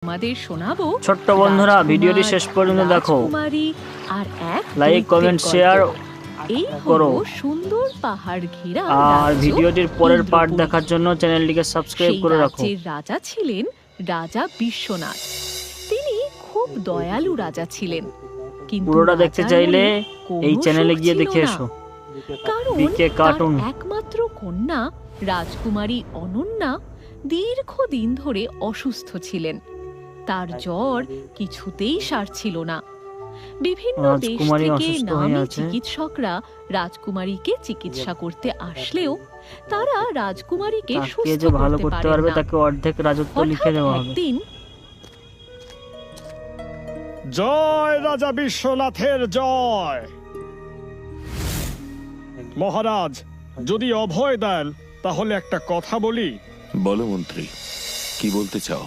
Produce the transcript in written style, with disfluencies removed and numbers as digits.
আমাদের শোনাবো ছোট্ট বন্ধুরা, ভিডিওটি শেষ পর্যন্ত দেখো। রাজকুমারী আর এক লাইক, কমেন্ট, শেয়ার এই করো। হলো সুন্দর পাহাড় ঘেরা আর রাজ্য ভিডিওটির পরের পার্ট ইন্দ্রপুরী। দেখার জন্য চ্যানেলটিকে সাবস্ক্রাইব সেই করে রাখো। রাজ্যের রাজা ছিলেন রাজা বিশ্বনাথ। তিনি খুব দয়ালু রাজা ছিলেন, কিন্তু পুরোটা দেখতে রাজার চাইলে মনে কোনো এই চ্যানেলে সুখ গিয়ে ছিল দেখে না। এসো। কারণ বিকে তার কার্টুন। একমাত্র কন্যা রাজকুমারী অনন্যা দীর্ঘদিন ধরে অসুস্থ ছিলেন। তার জ্বর কিছুতেই সারছিল না। বিভিন্ন দেশ রাজকুমারী থেকে অসুস্থ হয়ে নামী আছে। চিকিৎসকরা রাজকুমারীকে চিকিৎসা করতে আসলেও তারা রাজকুমারীকে তাকে সুস্থ যে ভালো করতে করতে পারেন পারবে না। তাকে অর্ধেক রাজত্ব লিখে হঠাৎ দেওয়া হবে। একদিন জয় রাজা বিশ্বনাথের জয়। মহারাজ, যদি অভয় দেন তাহলে একটা কথা বলি। বলো মন্ত্রী, কি বলতে চাও?